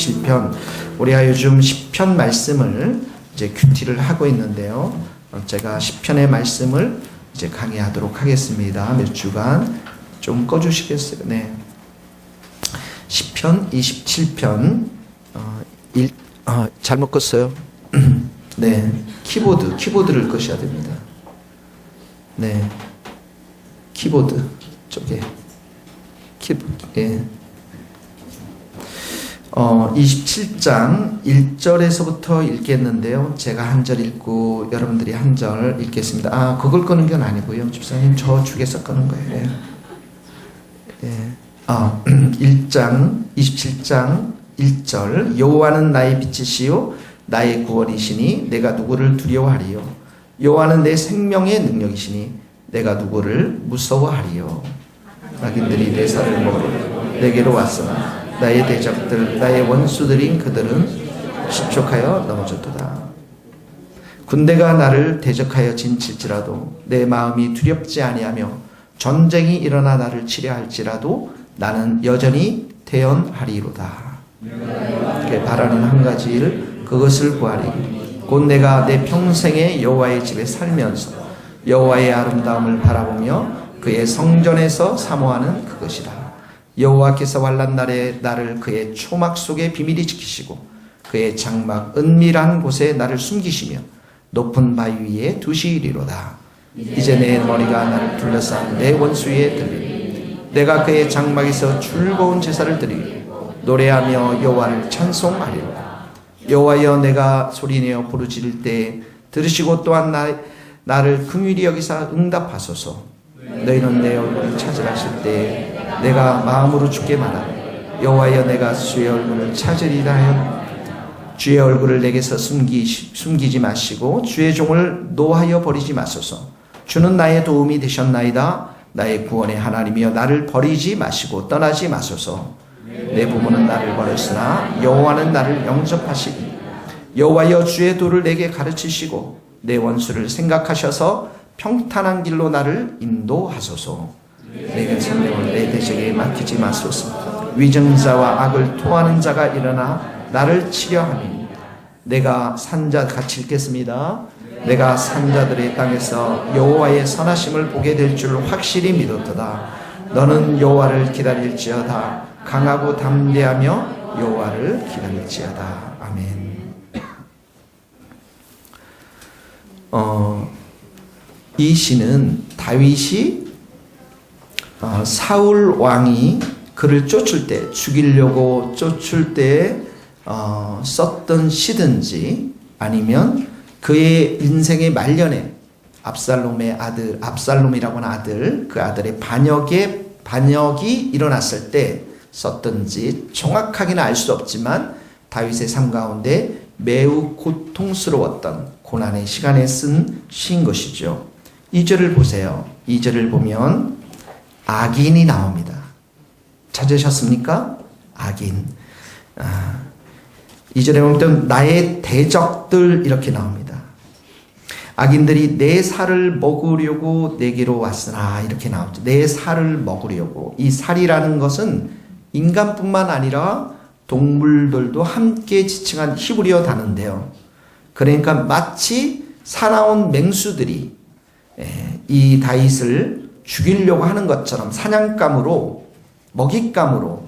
27편. 우리가 요즘 10편 말씀을 이제 큐티를 하고 있는데요. 제가 10편의 말씀을 이제 강의하도록 하겠습니다. 몇 주간 좀 꺼주시겠어요? 네. 10편, 27편. 잘못 껐어요. 네. 키보드를 끄셔야 됩니다. 네. 키보드 쪽에. 예. 27장 1절에서부터 읽겠는데요. 제가 한 절 읽고 여러분들이 한 절 읽겠습니다. 그걸 끄는 건 아니고요. 집사님 저 주에서 끄는 거예요. 예. 27장 1절. 여호와는 나의 빛이시요 나의 구원이시니 내가 누구를 두려워하리요. 여호와는 내 생명의 능력이시니 내가 누구를 무서워하리요. 악인들이 내 살을 먹으려 내게로 왔으나 나의 대적들 나의 원수들인 그들은 실족하여 넘어졌도다. 군대가 나를 대적하여 진칠지라도 내 마음이 두렵지 아니하며 전쟁이 일어나 나를 치려 할지라도 나는 여전히 태연하리로다. 바라는 한 가지 일 그것을 구하리. 곧 내가 내 평생에 여호와의 집에 살면서 여호와의 아름다움을 바라보며 그의 성전에서 사모하는 그것이다. 여호와께서 환난 날에 나를 그의 초막 속에 비밀히 지키시고 그의 장막 은밀한 곳에 나를 숨기시며 높은 바위 위에 두시리로다. 이제 내 머리가 나를 둘러싼 내 원수 위에 들리리. 내가 그의 장막에서 즐거운 제사를 드리고 노래하며 여호와를 찬송하리로다. 여호와여 내가 소리내어 부르짖을 때 들으시고 또한 나를 긍휼히 여기사 응답하소서. 너희는 내 얼굴을 찾으라 하실 때 내가 마음으로 주께 말하리. 여호와여 내가 주의 얼굴을 찾으리라 하여 주의 얼굴을 내게서 숨기지 마시고 주의 종을 노하여 버리지 마소서. 주는 나의 도움이 되셨나이다. 나의 구원의 하나님이여 나를 버리지 마시고 떠나지 마소서. 내 부모는 나를 버렸으나 여호와는 나를 영접하시니 여호와여 주의 도를 내게 가르치시고 내 원수를 생각하셔서 평탄한 길로 나를 인도하소서. 내게 생명을 내 대적에 맡기지 마소서. 위증자와 악을 토하는 자가 일어나 나를 치려하니 내가 산자 같이 읽겠습니다. 내가 산자들의 땅에서 여호와의 선하심을 보게 될 줄 확실히 믿었도다. 너는 여호와를 기다릴지어다. 강하고 담대하며 여호와를 기다릴지어다. 아멘. 이 시는 다윗이 사울 왕이 그를 쫓을 때 죽이려고 쫓을 때 썼던 시든지 아니면 그의 인생의 말년에 압살롬의 아들, 압살롬이라고 하는 아들, 그 아들의 반역이 일어났을 때 썼던지 정확하게는 알 수 없지만 다윗의 삶 가운데 매우 고통스러웠던 고난의 시간에 쓴 시인 것이죠. 2절을 보세요. 2절을 보면 악인이 나옵니다. 찾으셨습니까? 악인. 2절에 보면 나의 대적들 이렇게 나옵니다. 악인들이 내 살을 먹으려고 내게로 왔으나 이렇게 나오죠. 내 살을 먹으려고. 이 살이라는 것은 인간뿐만 아니라 동물들도 함께 지칭한 히브리어 단어인데요. 그러니까 마치 사나운 맹수들이 이 다윗을 죽이려고 하는 것처럼 사냥감으로 먹잇감으로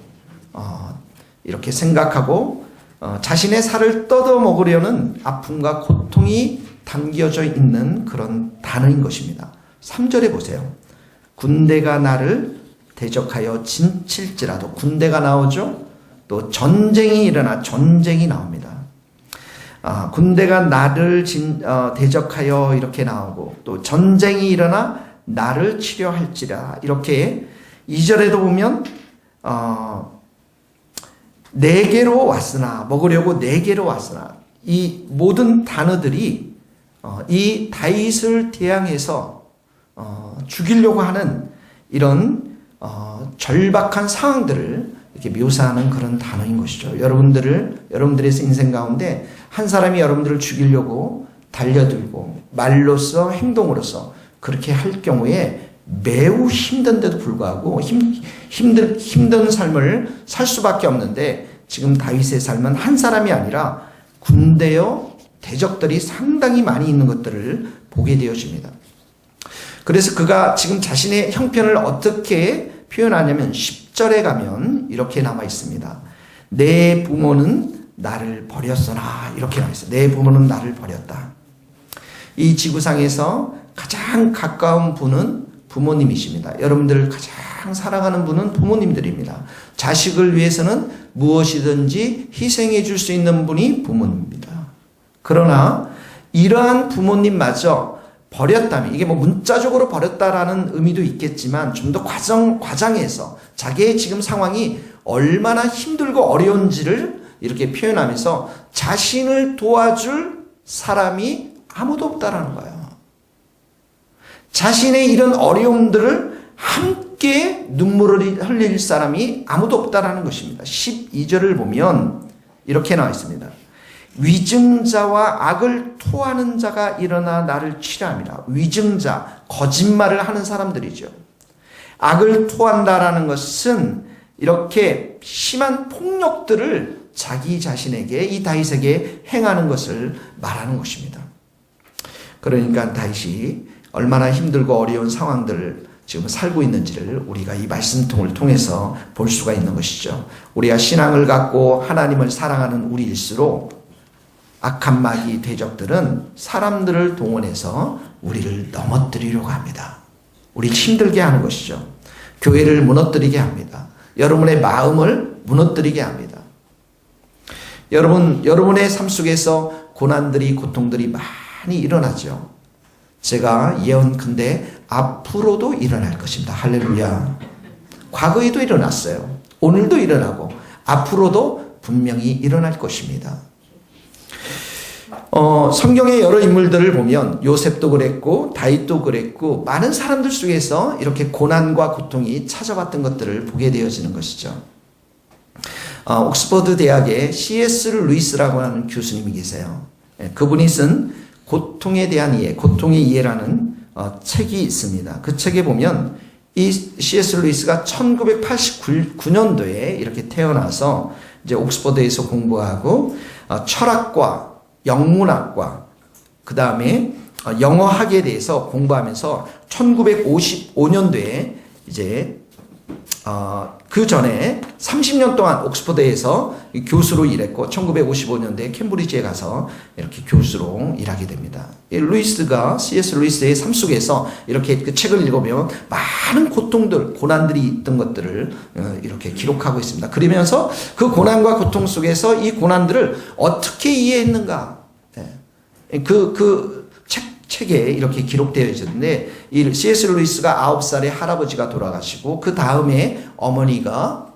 이렇게 생각하고 자신의 살을 뜯어 먹으려는 아픔과 고통이 담겨져 있는 그런 단어인 것입니다. 3절에 보세요. 군대가 나를 대적하여 진칠지라도 군대가 나오죠. 또 전쟁이 일어나 전쟁이 나옵니다. 군대가 나를 대적하여 이렇게 나오고 또 전쟁이 일어나 나를 치려할지라 이렇게 2절에도 보면 내게로 왔으나 먹으려고 내게로 왔으나 이 모든 단어들이 이 다윗을 대항해서 죽이려고 하는 이런 절박한 상황들을 이렇게 묘사하는 그런 단어인 것이죠. 여러분들의 인생 가운데 한 사람이 여러분들을 죽이려고 달려들고 말로써 행동으로서 그렇게 할 경우에 매우 힘든데도 불구하고 힘든 삶을 살 수밖에 없는데 지금 다윗의 삶은 한 사람이 아니라 군대요 대적들이 상당히 많이 있는 것들을 보게 되어집니다. 그래서 그가 지금 자신의 형편을 어떻게 표현하냐면 10절에 가면 이렇게 남아 있습니다. 내 부모는 나를 버렸으나, 이렇게 나와 있어요. 내 부모는 나를 버렸다. 이 지구상에서 가장 가까운 분은 부모님이십니다. 여러분들 가장 사랑하는 분은 부모님들입니다. 자식을 위해서는 무엇이든지 희생해 줄 수 있는 분이 부모님입니다. 그러나 이러한 부모님마저 버렸다면, 이게 뭐 문자적으로 버렸다라는 의미도 있겠지만 좀 더 과장해서 자기의 지금 상황이 얼마나 힘들고 어려운지를 이렇게 표현하면서 자신을 도와줄 사람이 아무도 없다라는 거예요. 자신의 이런 어려움들을 함께 눈물을 흘릴 사람이 아무도 없다라는 것입니다. 12절을 보면 이렇게 나와 있습니다. 위증자와 악을 토하는 자가 일어나 나를 치려함이라. 위증자, 거짓말을 하는 사람들이죠. 악을 토한다라는 것은 이렇게 심한 폭력들을 자기 자신에게, 이 다윗에게 행하는 것을 말하는 것입니다. 그러니까 다윗이 얼마나 힘들고 어려운 상황들을 지금 살고 있는지를 우리가 이 말씀통을 통해서 볼 수가 있는 것이죠. 우리가 신앙을 갖고 하나님을 사랑하는 우리일수록 악한 마귀 대적들은 사람들을 동원해서 우리를 넘어뜨리려고 합니다. 우리를 힘들게 하는 것이죠. 교회를 무너뜨리게 합니다. 여러분의 마음을 무너뜨리게 합니다. 여러분의 삶 속에서 고난들이, 고통들이 많이 일어나죠. 제가 예언컨대 앞으로도 일어날 것입니다. 할렐루야. 과거에도 일어났어요. 오늘도 일어나고 앞으로도 분명히 일어날 것입니다. 성경의 여러 인물들을 보면 요셉도 그랬고 다윗도 그랬고 많은 사람들 속에서 이렇게 고난과 고통이 찾아왔던 것들을 보게 되어지는 것이죠. 옥스퍼드 대학에 C.S. 루이스라고 하는 교수님이 계세요. 그분이 쓴 고통에 대한 이해, 고통의 이해라는 책이 있습니다. 그 책에 보면 이 C.S. 루이스가 1989년도에 이렇게 태어나서 이제 옥스퍼드에서 공부하고 철학과 영문학과 그 다음에 영어학에 대해서 공부하면서 1955년도에 이제 그 전에 30년 동안 옥스퍼드에서 교수로 일했고 1955년도에 캠브리지에 가서 이렇게 교수로 일하게 됩니다. 루이스가 C.S. 루이스의 삶 속에서 이렇게 그 책을 읽으면 많은 고통들, 고난들이 있던 것들을 이렇게 기록하고 있습니다. 그러면서 그 고난과 고통 속에서 이 고난들을 어떻게 이해했는가, 그 책에 이렇게 기록되어 있는데, 이 C.S. 루이스가 9살에 할아버지가 돌아가시고 그 다음에 어머니가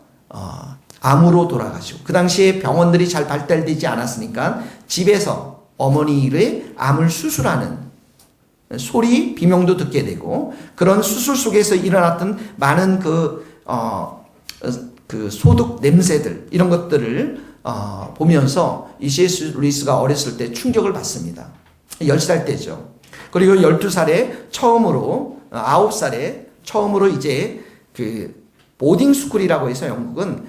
암으로 돌아가시고, 그 당시에 병원들이 잘 발달되지 않았으니까 집에서 어머니의 암을 수술하는 소리, 비명도 듣게 되고, 그런 수술 속에서 일어났던 많은 그 소독 냄새들, 이런 것들을 보면서 이 C.S. 루이스가 어렸을 때 충격을 받습니다. 10살 때죠. 그리고 12살에 처음으로, 9살에 처음으로 이제 그 보딩스쿨이라고 해서 영국은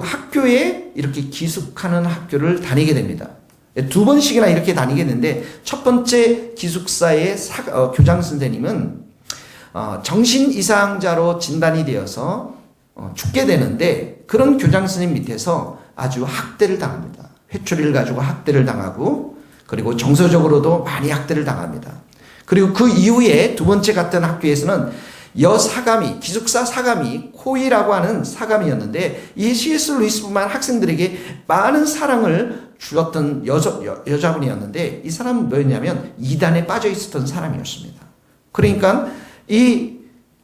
학교에 이렇게 기숙하는 학교를 다니게 됩니다. 2번씩이나 이렇게 다니게 되는데, 첫 번째 기숙사의 교장 선생님은 정신 이상자로 진단이 되어서 죽게 되는데, 그런 교장 선생님 밑에서 아주 학대를 당합니다. 회초리를 가지고 학대를 당하고, 그리고 정서적으로도 많이 학대를 당합니다. 그리고 그 이후에 두 번째 갔던 학교에서는 여사감이, 기숙사 사감이 코이라고 하는 사감이었는데, 이 C.S. 루이스뿐만 학생들에게 많은 사랑을 주었던 여자분이었는데, 이 사람은 뭐였냐면 이단에 빠져 있었던 사람이었습니다. 그러니까 이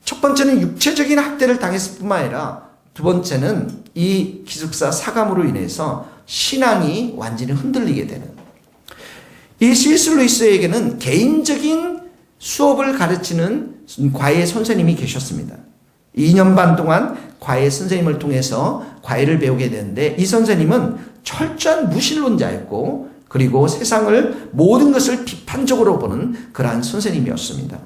첫 번째는 육체적인 학대를 당했을 뿐만 아니라 두 번째는 이 기숙사 사감으로 인해서 신앙이 완전히 흔들리게 되는, 이 C.S. 루이스에게는 개인적인 수업을 가르치는 과외 선생님이 계셨습니다. 2년 반 동안 과외 선생님을 통해서 과외를 배우게 되는데, 이 선생님은 철저한 무신론자였고, 그리고 세상을 모든 것을 비판적으로 보는 그러한 선생님이었습니다.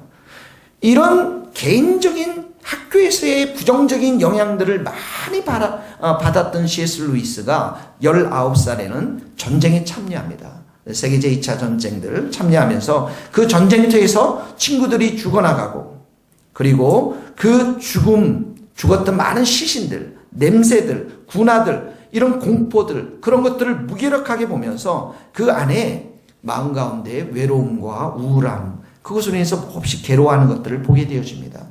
이런 개인적인 학교에서의 부정적인 영향들을 많이 받았던 C.S. 루이스가 19살에는 전쟁에 참여합니다. 세계 제2차 전쟁들 참여하면서 그 전쟁터에서 친구들이 죽어나가고, 그리고 그 죽었던 많은 시신들, 냄새들, 군화들, 이런 공포들, 그런 것들을 무기력하게 보면서 그 안에 마음 가운데 외로움과 우울함, 그것으로 인해서 몹시 괴로워하는 것들을 보게 되어집니다.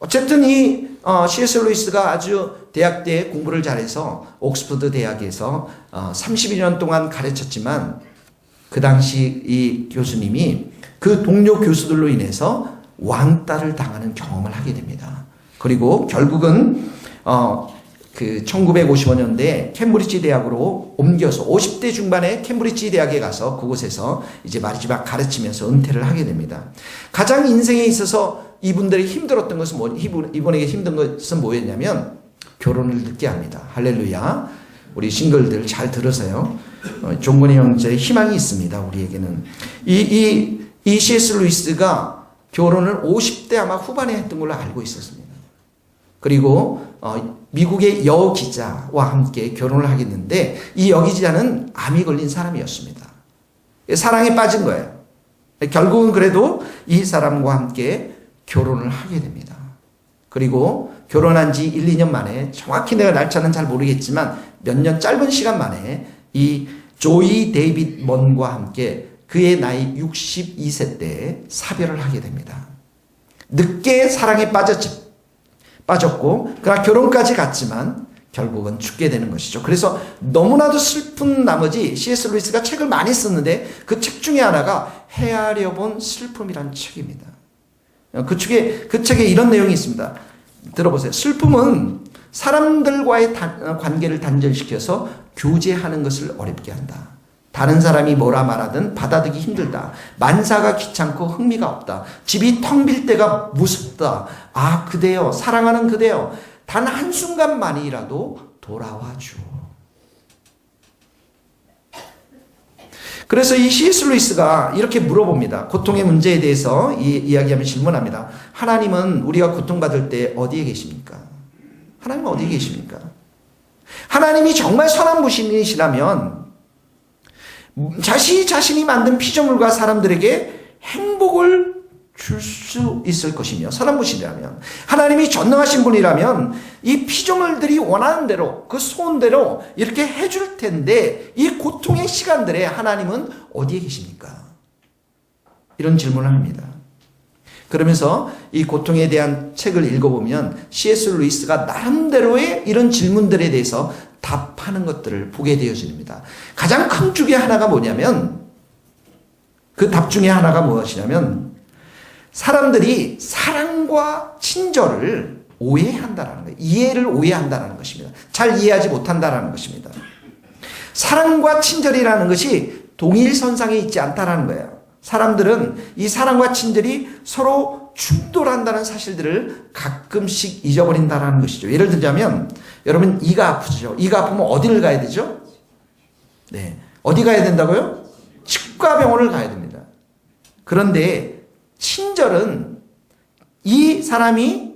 어쨌든 이 C.S. 루이스가 아주 대학 때 공부를 잘해서 옥스퍼드 대학에서 32년 동안 가르쳤지만, 그 당시 이 교수님이 그 동료 교수들로 인해서 왕따를 당하는 경험을 하게 됩니다. 그리고 결국은 그 1955년대에 캠브리지 대학으로 옮겨서 50대 중반에 캠브리지 대학에 가서 그곳에서 이제 마지막 가르치면서 은퇴를 하게 됩니다. 가장 인생에 있어서 이분들이 힘들었던 것은 이분에게 힘든 것은 뭐였냐면 결혼을 늦게 합니다. 할렐루야. 우리 싱글들 잘 들으세요. 종근이 형제의 희망이 있습니다. 우리에게는. 이 C.S. 루이스가 결혼을 50대 아마 후반에 했던 걸로 알고 있었습니다. 그리고 미국의 여 기자와 함께 결혼을 하게 됐는데, 이 여 기자는 암이 걸린 사람이었습니다. 사랑에 빠진 거예요. 결국은 그래도 이 사람과 함께 결혼을 하게 됩니다. 그리고 결혼한 지 1, 2년 만에, 정확히 내가 날짜는 잘 모르겠지만 몇 년 짧은 시간 만에 이 조이 데이빗 먼과 함께 그의 나이 62세 때 사별을 하게 됩니다. 늦게 사랑에 빠졌고, 그러나 결혼까지 갔지만 결국은 죽게 되는 것이죠. 그래서 너무나도 슬픈 나머지 C.S. 루이스가 책을 많이 썼는데 그 책 중에 하나가 헤아려 본 슬픔이라는 책입니다. 그 책에 이런 내용이 있습니다. 들어보세요. 슬픔은 사람들과의 관계를 단절시켜서 교제하는 것을 어렵게 한다. 다른 사람이 뭐라 말하든 받아들이기 힘들다. 만사가 귀찮고 흥미가 없다. 집이 텅 빌 때가 무섭다. 아, 그대여, 사랑하는 그대여, 단 한순간만이라도 돌아와 주오. 그래서 이 C.S. 루이스가 이렇게 물어봅니다. 고통의 문제에 대해서 이야기하면 질문합니다. 하나님은 우리가 고통받을 때 어디에 계십니까? 하나님은 어디에 계십니까? 하나님이 정말 선한 분이시라면 자신이 만든 피조물과 사람들에게 행복을 줄 수 있을 것이며, 선한 분이라면, 하나님이 전능하신 분이라면 이 피조물들이 원하는 대로, 그 소원대로 이렇게 해줄 텐데, 이 고통의 시간들에 하나님은 어디에 계십니까? 이런 질문을 합니다. 그러면서 이 고통에 대한 책을 읽어보면 C.S. 루이스가 나름대로의 이런 질문들에 대해서 답하는 것들을 보게 되어집니다. 가장 큰 중에 하나가 뭐냐면, 그 답 중에 하나가 무엇이냐면, 사람들이 사랑과 친절을 오해한다라는 거예요. 이해를 오해한다라는 것입니다. 잘 이해하지 못한다라는 것입니다. 사랑과 친절이라는 것이 동일선상에 있지 않다라는 거예요. 사람들은 이 사랑과 친절이 서로 충돌한다는 사실들을 가끔씩 잊어버린다라는 것이죠. 예를 들자면, 여러분 이가 아프죠. 이가 아프면 어디를 가야 되죠? 네, 어디 가야 된다고요? 치과 병원을 가야 됩니다. 그런데 친절은 이 사람이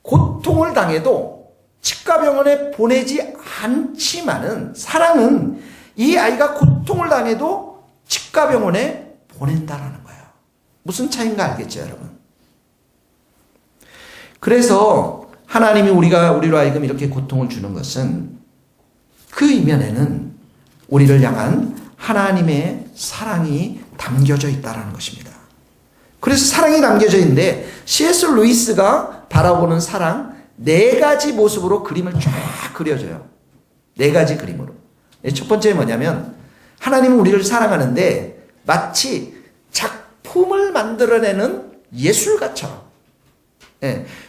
고통을 당해도 치과 병원에 보내지 않지만은, 사랑은 이 아이가 고통을 당해도 치과 병원에 보낸다라는 거예요. 무슨 차이인가 알겠죠, 여러분? 그래서 하나님이 우리로 하여금 이렇게 고통을 주는 것은 그 이면에는 우리를 향한 하나님의 사랑이 담겨져 있다는 것입니다. 그래서 사랑이 담겨져 있는데, C.S. 루이스가 바라보는 사랑 4가지 모습으로 그림을 쫙 그려줘요. 4가지 그림으로. 첫 번째 뭐냐면, 하나님은 우리를 사랑하는데 마치 작품을 만들어내는 예술가처럼,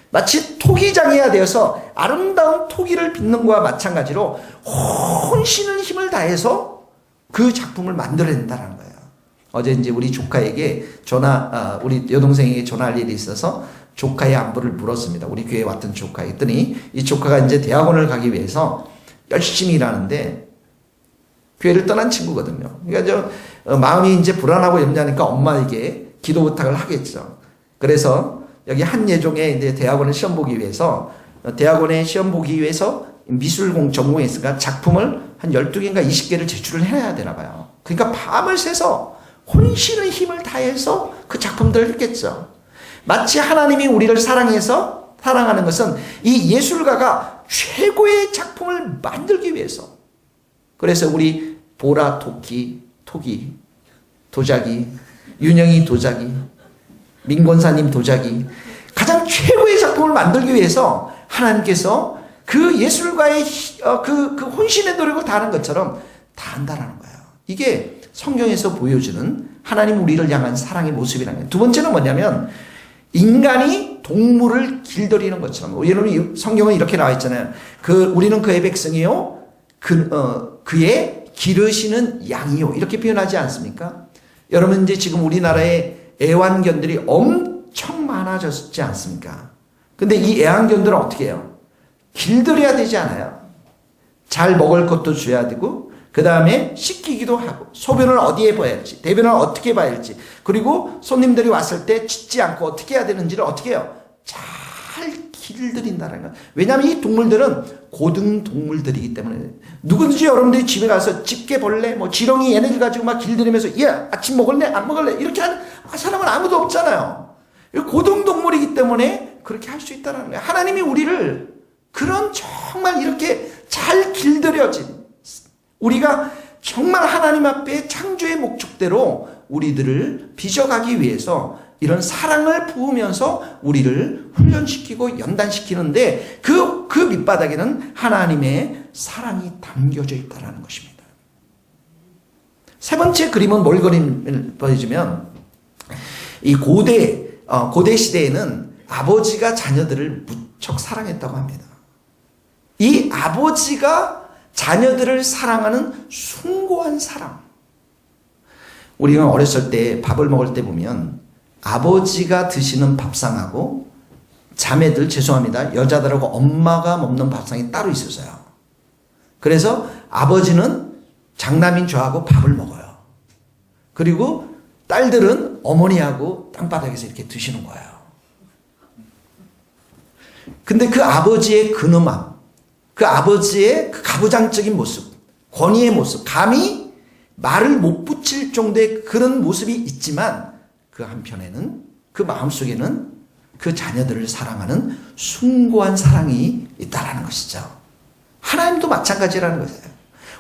마치 토기장이야 되어서 아름다운 토기를 빚는 것과 마찬가지로 혼신을 힘을 다해서 그 작품을 만들어낸다는 거예요. 어제 이제 우리 조카에게 우리 여동생에게 전화할 일이 있어서 조카의 안부를 물었습니다. 우리 교회에 왔던 조카. 했더니 이 조카가 이제 대학원을 가기 위해서 열심히 일하는데 교회를 떠난 친구거든요. 그러니까 마음이 이제 불안하고 염려하니까 엄마에게 기도 부탁을 하겠죠. 그래서 여기 한예종에 이제 대학원에 시험 보기 위해서 대학원에 시험 보기 위해서 미술 전공했으니까 작품을 한 12개인가 20개를 제출을 해야 되나 봐요. 그러니까 밤을 새서 혼신의 힘을 다해서 그 작품들을 했겠죠. 마치 하나님이 우리를 사랑해서 사랑하는 것은 이 예술가가 최고의 작품을 만들기 위해서. 그래서 우리 보라 토기, 도자기, 윤영이 도자기, 민권사님 도자기, 가장 최고의 작품을 만들기 위해서 하나님께서 그 예술가의 그 혼신의 노력을 다하는 것처럼 다 한다는 거예요. 이게 성경에서 보여주는 하나님 우리를 향한 사랑의 모습이라는 거예요. 두 번째는 뭐냐면 인간이 동물을 길들이는 것처럼. 여러분 성경은 이렇게 나와 있잖아요. 우리는 그의 백성이요, 그의 기르시는 양이요, 이렇게 표현하지 않습니까? 여러분 이제 지금 우리나라에 애완견들이 엄청 많아졌지 않습니까? 근데 이 애완견들은 어떻게 해요? 길들여야 되지 않아요? 잘 먹을 것도 줘야 되고, 그 다음에 씻기기도 하고, 소변을 어디에 봐야 할지, 대변을 어떻게 봐야 할지, 그리고 손님들이 왔을 때 짖지 않고 어떻게 해야 되는지를 어떻게 해요? 잘 길들인다는 거예요. 왜냐하면 이 동물들은 고등동물들이기 때문에. 누구든지 여러분들이 집에 가서 집게벌레, 지렁이 얘네들 가지고 막 길들이면서 야, 아침 먹을래? 안 먹을래? 이렇게 하는 사람은 아무도 없잖아요. 고등동물이기 때문에 그렇게 할 수 있다는 거예요. 하나님이 우리를 그런 정말 이렇게 잘 길들여진, 우리가 정말 하나님 앞에 창조의 목적대로 우리들을 빚어가기 위해서 이런 사랑을 부으면서 우리를 훈련시키고 연단시키는데 그 밑바닥에는 하나님의 사랑이 담겨져 있다는 것입니다. 세 번째 그림은 뭘 그림을 보여주면, 이 고대 시대에는 아버지가 자녀들을 무척 사랑했다고 합니다. 이 아버지가 자녀들을 사랑하는 숭고한 사랑. 우리가 어렸을 때 밥을 먹을 때 보면 아버지가 드시는 밥상하고 자매들, 죄송합니다, 여자들하고 엄마가 먹는 밥상이 따로 있었어요. 그래서 아버지는 장남인 저하고 밥을 먹어요. 그리고 딸들은 어머니하고 땅바닥에서 이렇게 드시는 거예요. 근데 그 아버지의 근엄함, 그 아버지의 그 가부장적인 모습, 권위의 모습, 감히 말을 못 붙일 정도의 그런 모습이 있지만 그 한편에는, 그 마음속에는 그 자녀들을 사랑하는 숭고한 사랑이 있다라는 것이죠. 하나님도 마찬가지라는 거예요.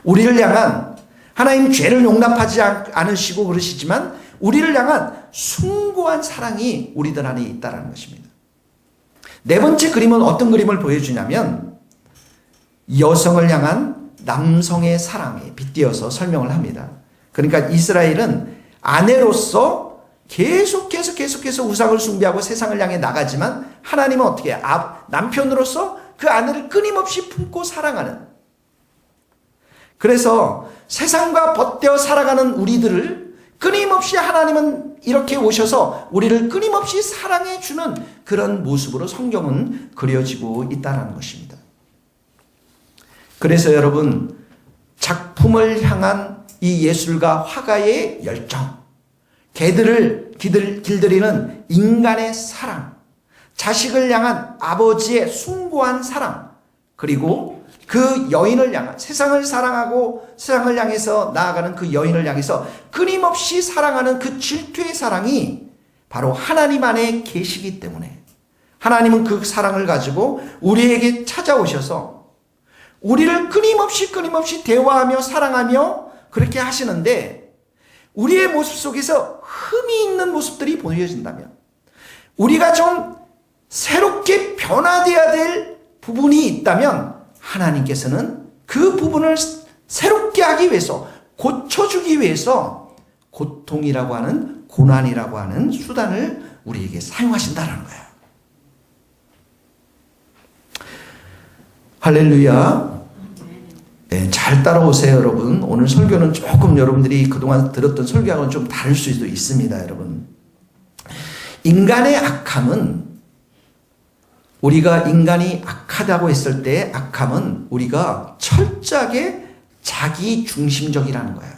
우리를 향한, 하나님 죄를 용납하지 않으시고 그러시지만 우리를 향한 숭고한 사랑이 우리들 안에 있다라는 것입니다. 네 번째 그림은 어떤 그림을 보여주냐면 여성을 향한 남성의 사랑에 빗대어서 설명을 합니다. 그러니까 이스라엘은 아내로서 계속해서 우상을 숭배하고 세상을 향해 나가지만 하나님은 어떻게 해요? 남편으로서 그 아내를 끊임없이 품고 사랑하는. 그래서 세상과 벗대어 살아가는 우리들을 끊임없이 하나님은 이렇게 오셔서 우리를 끊임없이 사랑해 주는 그런 모습으로 성경은 그려지고 있다는 것입니다. 그래서 여러분, 작품을 향한 이 예술가 화가의 열정, 개들을 길들이는 인간의 사랑, 자식을 향한 아버지의 숭고한 사랑, 그리고 그 여인을 향한, 세상을 사랑하고 세상을 향해서 나아가는 그 여인을 향해서 끊임없이 사랑하는 그 질투의 사랑이 바로 하나님 안에 계시기 때문에 하나님은 그 사랑을 가지고 우리에게 찾아오셔서 우리를 끊임없이 대화하며 사랑하며 그렇게 하시는데, 우리의 모습 속에서 흠이 있는 모습들이 보여진다면, 우리가 좀 새롭게 변화되어야 될 부분이 있다면 하나님께서는 그 부분을 새롭게 하기 위해서, 고쳐주기 위해서 고통이라고 하는, 고난이라고 하는 수단을 우리에게 사용하신다는 거예요. 할렐루야. 네, 잘 따라오세요, 여러분. 오늘 설교는 조금 여러분들이 그동안 들었던 설교하고는 좀 다를 수도 있습니다, 여러분. 인간의 악함은, 우리가 인간이 악하다고 했을 때 악함은 우리가 철저하게 자기 중심적이라는 거예요.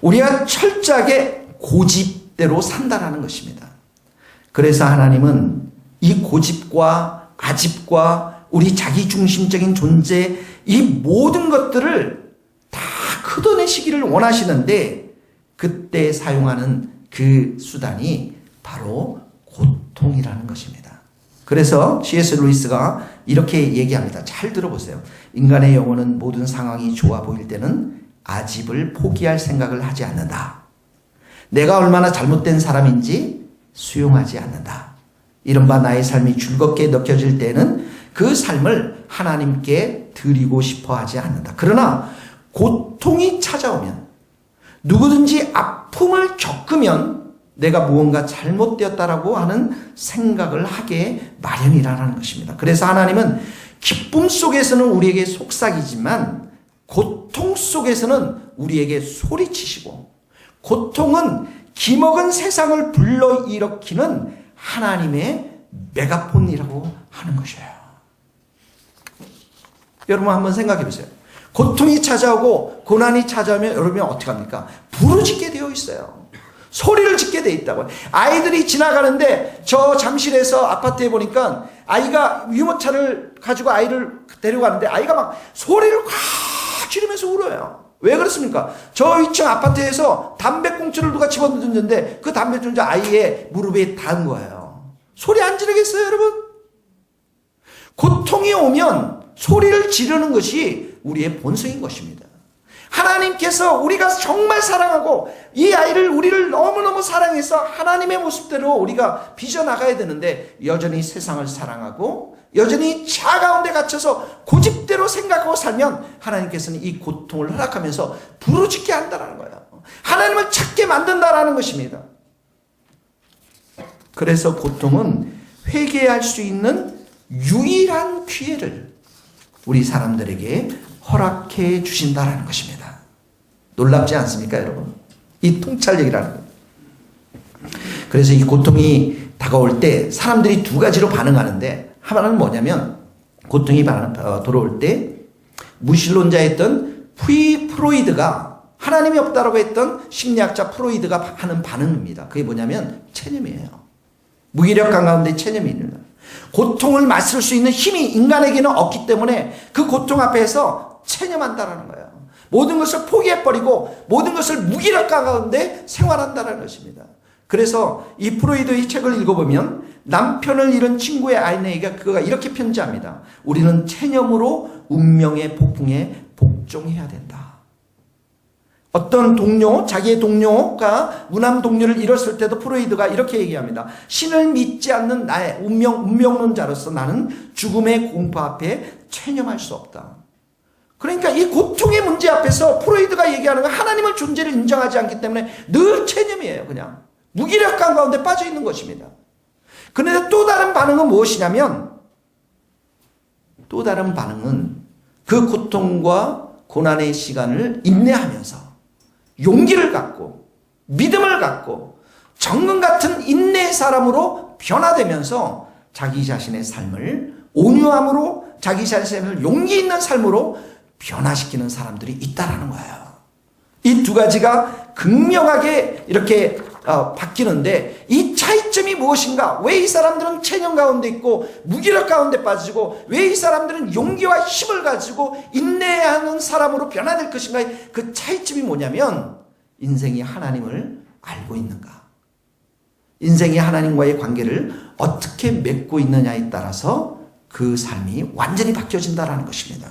우리가 철저하게 고집대로 산다라는 것입니다. 그래서 하나님은 이 고집과 아집과 우리 자기중심적인 존재, 이 모든 것들을 다 걷어내시기를 원하시는데, 그때 사용하는 그 수단이 바로 고통이라는 것입니다. 그래서 C.S. 루이스가 이렇게 얘기합니다. 잘 들어보세요. 인간의 영혼은 모든 상황이 좋아 보일 때는 아집을 포기할 생각을 하지 않는다. 내가 얼마나 잘못된 사람인지 수용하지 않는다. 이른바 나의 삶이 즐겁게 느껴질 때는 그 삶을 하나님께 드리고 싶어 하지 않는다. 그러나 고통이 찾아오면, 누구든지 아픔을 겪으면 내가 무언가 잘못되었다라고 하는 생각을 하게 마련이라는 것입니다. 그래서 하나님은 기쁨 속에서는 우리에게 속삭이지만 고통 속에서는 우리에게 소리치시고, 고통은 기먹은 세상을 불러일으키는 하나님의 메가폰이라고 하는 것이에요. 여러분 한번 생각해 보세요. 고통이 찾아오고 고난이 찾아오면 여러분이 어떻게 합니까? 부르짖게 되어 있어요. 소리를 짓게 되어 있다고요. 아이들이 지나가는데 저 잠실에서 아파트에 보니까 아이가 유모차를 가지고 아이를 데려가는데 아이가 막 소리를 꽉 지르면서 울어요. 왜 그렇습니까? 저 위층 아파트에서 담배꽁초를 누가 집어던졌는데 그 담배꽁초 아이의 무릎에 닿은 거예요. 소리 안 지르겠어요, 여러분? 고통이 오면 소리를 지르는 것이 우리의 본성인 것입니다. 하나님께서 우리가 정말 사랑하고 이 아이를, 우리를 너무너무 사랑해서 하나님의 모습대로 우리가 빚어나가야 되는데 여전히 세상을 사랑하고 여전히 자아 가운데 갇혀서 고집대로 생각하고 살면 하나님께서는 이 고통을 허락하면서 부르짖게 한다는 거예요. 하나님을 찾게 만든다라는 것입니다. 그래서 고통은 회개할 수 있는 유일한 기회를 우리 사람들에게 허락해 주신다라는 것입니다. 놀랍지 않습니까, 여러분? 이 통찰력이라는 것. 그래서 이 고통이 다가올 때 사람들이 두 가지로 반응하는데, 하나는 뭐냐면 고통이 돌아올 때 무신론자였던 프로이드가, 하나님이 없다라고 했던 심리학자 프로이드가 하는 반응입니다. 그게 뭐냐면 체념이에요. 무기력감 가운데 체념이 있는 거예요. 고통을 맞설 수 있는 힘이 인간에게는 없기 때문에 그 고통 앞에서 체념한다라는 거예요. 모든 것을 포기해버리고 모든 것을 무기력감 가운데 생활한다는 것입니다. 그래서 이 프로이드의 책을 읽어보면 남편을 잃은 친구의 아내에게 그가 이렇게 편지합니다. 우리는 체념으로 운명의 폭풍에 복종해야 된다. 어떤 동료, 자기의 동료가 무남 동료를 잃었을 때도 프로이드가 이렇게 얘기합니다. 신을 믿지 않는 나의 운명론자로서 나는 죽음의 공포 앞에 체념할 수 없다. 그러니까 이 고통의 문제 앞에서 프로이드가 얘기하는 건 하나님의 존재를 인정하지 않기 때문에 늘 체념이에요. 그냥 무기력감 가운데 빠져 있는 것입니다. 그런데 또 다른 반응은 무엇이냐면, 또 다른 반응은 그 고통과 고난의 시간을 인내하면서 용기를 갖고 믿음을 갖고 정금 같은 인내의 사람으로 변화되면서 자기 자신의 삶을 온유함으로, 자기 자신을 용기 있는 삶으로 변화시키는 사람들이 있다라는 거예요. 이 두 가지가 극명하게 이렇게 바뀌는데, 이 차이점이 무엇인가? 왜 이 사람들은 체념 가운데 있고 무기력 가운데 빠지고 왜 이 사람들은 용기와 힘을 가지고 인내하는 사람으로 변화될 것인가? 그 차이점이 뭐냐면 인생이 하나님을 알고 있는가, 인생이 하나님과의 관계를 어떻게 맺고 있느냐에 따라서 그 삶이 완전히 바뀌어진다는 것입니다.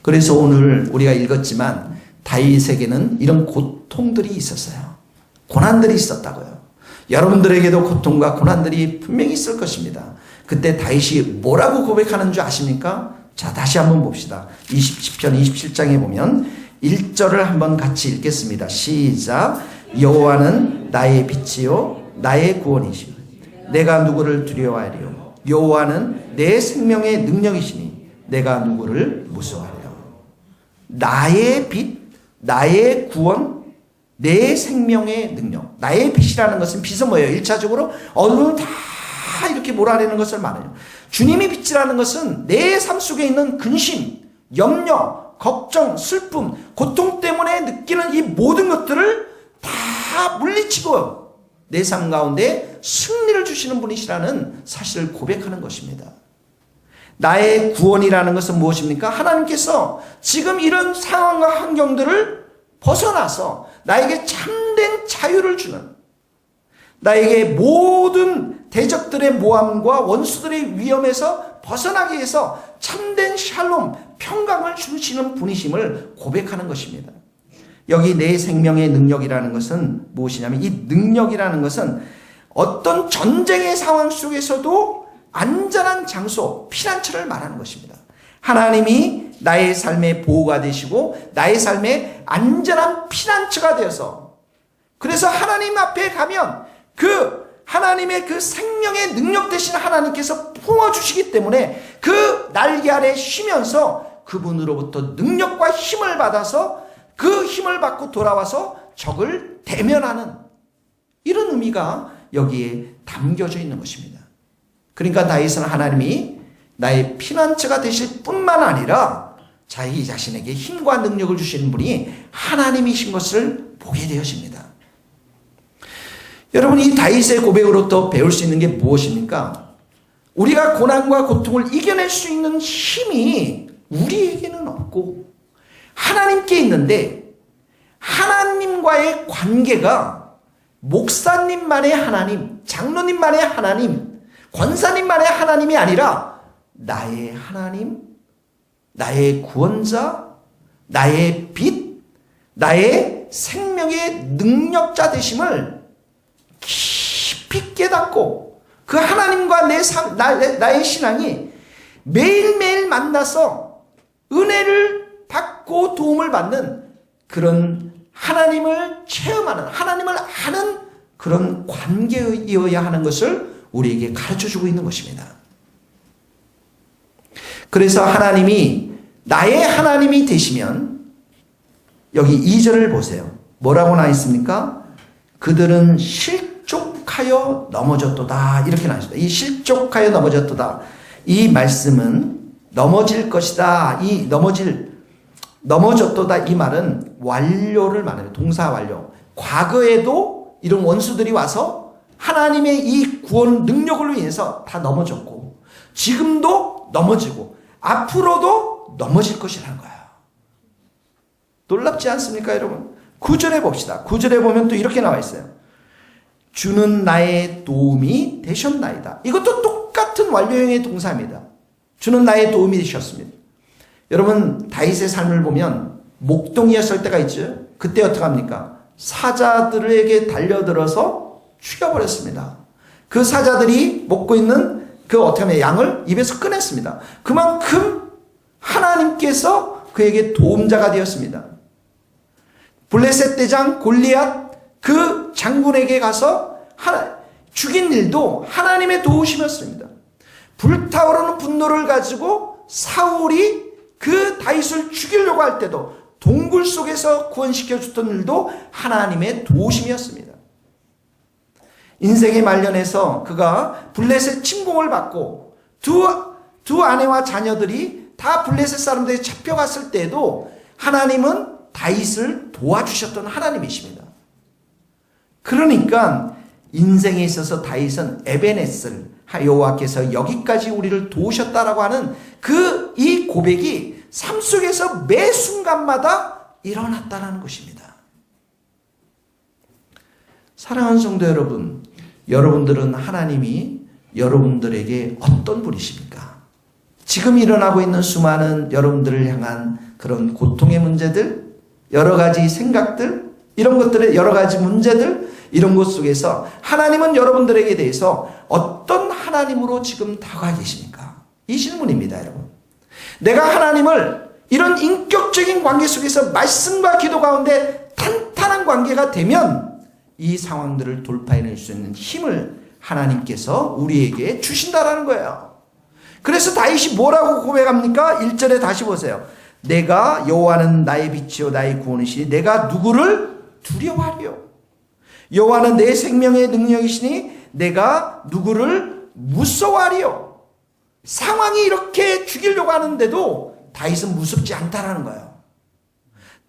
그래서 오늘 우리가 읽었지만 다윗에게는 이런 고통들이 있었어요. 고난들이 있었다고요. 여러분들에게도 고통과 고난들이 분명히 있을 것입니다. 그때 다윗이 뭐라고 고백하는 줄 아십니까? 자, 다시 한번 봅시다. 10편 27장에 보면 1절을 한번 같이 읽겠습니다. 시작. 여호와는 나의 빛이요 나의 구원이시오. 내가 누구를 두려워하리요. 여호와는 내 생명의 능력이시니 내가 누구를 무서워하리요. 나의 빛, 나의 구원, 내 생명의 능력. 나의 빛이라는 것은, 빛은 뭐예요? 1차적으로 어둠을 다 이렇게 몰아내는 것을 말해요. 주님의 빛이라는 것은 내 삶 속에 있는 근심, 염려, 걱정, 슬픔, 고통 때문에 느끼는 이 모든 것들을 다 물리치고 내 삶 가운데 승리를 주시는 분이시라는 사실을 고백하는 것입니다. 나의 구원이라는 것은 무엇입니까? 하나님께서 지금 이런 상황과 환경들을 벗어나서 나에게 참된 자유를 주는, 나에게 모든 대적들의 모함과 원수들의 위험에서 벗어나게 해서 참된 샬롬, 평강을 주시는 분이심을 고백하는 것입니다. 여기 내 생명의 능력이라는 것은 무엇이냐면, 이 능력이라는 것은 어떤 전쟁의 상황 속에서도 안전한 장소, 피난처를 말하는 것입니다. 하나님이 나의 삶의 보호가 되시고 나의 삶의 안전한 피난처가 되어서, 그래서 하나님 앞에 가면 그 하나님의 그 생명의 능력 되신 하나님께서 품어주시기 때문에 그 날개 아래 쉬면서 그분으로부터 능력과 힘을 받아서 그 힘을 받고 돌아와서 적을 대면하는, 이런 의미가 여기에 담겨져 있는 것입니다. 그러니까 다윗은 하나님이 나의 피난처가 되실 뿐만 아니라 자기 자신에게 힘과 능력을 주시는 분이 하나님이신 것을 보게 되어집니다. 여러분, 이 다윗의 고백으로부터 배울 수 있는 게 무엇입니까? 우리가 고난과 고통을 이겨낼 수 있는 힘이 우리에게는 없고 하나님께 있는데, 하나님과의 관계가 목사님만의 하나님, 장로님만의 하나님, 권사님만의 하나님이 아니라 나의 하나님, 나의 구원자, 나의 빛, 나의 생명의 능력자 되심을 깊이 깨닫고, 그 하나님과 나의 신앙이 매일매일 만나서 은혜를 받고 도움을 받는 그런 하나님을 체험하는, 하나님을 아는 그런 관계여야 하는 것을 우리에게 가르쳐주고 있는 것입니다. 그래서 하나님이 나의 하나님이 되시면, 여기 2절을 보세요. 뭐라고 나와 있습니까? 그들은 실족하여 넘어졌도다, 이렇게 나와 있습니다. 이 실족하여 넘어졌도다, 이 말씀은 넘어질 것이다, 이 넘어졌도다, 이 말은 완료를 말해요. 동사 완료. 과거에도 이런 원수들이 와서 하나님의 이 구원 능력을 위해서 다 넘어졌고, 지금도 넘어지고 앞으로도 넘어질 것이라는 거예요. 놀랍지 않습니까, 여러분? 9절에 봅시다. 9절에 보면 또 이렇게 나와 있어요. 주는 나의 도움이 되셨나이다. 이것도 똑같은 완료형의 동사입니다. 주는 나의 도움이 되셨습니다. 여러분, 다윗의 삶을 보면 목동이었을 때가 있죠. 그때 어떻게 합니까? 사자들에게 달려들어서 죽여버렸습니다. 그 사자들이 먹고 있는 그 어떻게 하면 양을 입에서 꺼냈습니다. 그만큼 하나님께서 그에게 도움자가 되었습니다. 블레셋 대장 골리앗 그 장군에게 가서 죽인 일도 하나님의 도우심이었습니다. 불타오르는 분노를 가지고 사울이 그 다윗을 죽이려고 할 때도 동굴 속에서 구원시켜 줬던 일도 하나님의 도우심이었습니다. 인생의 말년에서 그가 블레셋 침공을 받고 두 아내와 자녀들이 다 블레셋 사람들이 잡혀갔을 때에도 하나님은 다윗을 도와주셨던 하나님이십니다. 그러니까 인생에 있어서 다윗은 에베네셀, 여호와께서 여기까지 우리를 도우셨다라고 하는 이 고백이 삶 속에서 매 순간마다 일어났다는 것입니다. 사랑하는 성도 여러분, 여러분들은 하나님이 여러분들에게 어떤 분이십니까? 지금 일어나고 있는 수많은 여러분들을 향한 그런 고통의 문제들, 여러 가지 생각들, 이런 것들의 여러 가지 문제들, 이런 것 속에서 하나님은 여러분들에게 대해서 어떤 하나님으로 지금 다가가 계십니까? 이 질문입니다, 여러분. 내가 하나님을 이런 인격적인 관계 속에서 말씀과 기도 가운데 탄탄한 관계가 되면 이 상황들을 돌파해낼 수 있는 힘을 하나님께서 우리에게 주신다라는 거예요. 그래서 다윗이 뭐라고 고백합니까? 1절에 다시 보세요. 내가 여호와는 나의 빛이요 나의 구원이시니 내가 누구를 두려워하리요. 여호와는 내 생명의 능력이시니 내가 누구를 무서워하리요. 상황이 이렇게 죽이려고 하는데도 다윗은 무섭지 않다라는 거예요.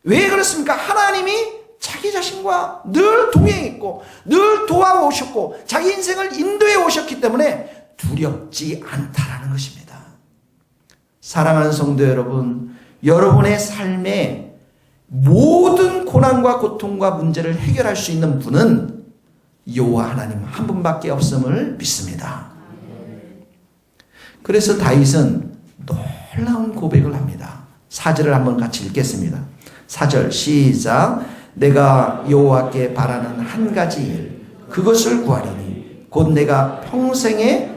왜 그렇습니까? 하나님이 자기 자기 자신과 늘 동행했고 늘 도와오셨고 자기 인생을 인도해 오셨기 때문에 두렵지 않다라는 것입니다. 사랑하는 성도 여러분, 여러분의 삶에 모든 고난과 고통과 문제를 해결할 수 있는 분은 여호와 하나님 한 분밖에 없음을 믿습니다. 그래서 다윗은 놀라운 고백을 합니다. 4절을 한번 같이 읽겠습니다. 4절 시작. 내가 여호와께 바라는 한 가지 일 그것을 구하리니 곧 내가 평생에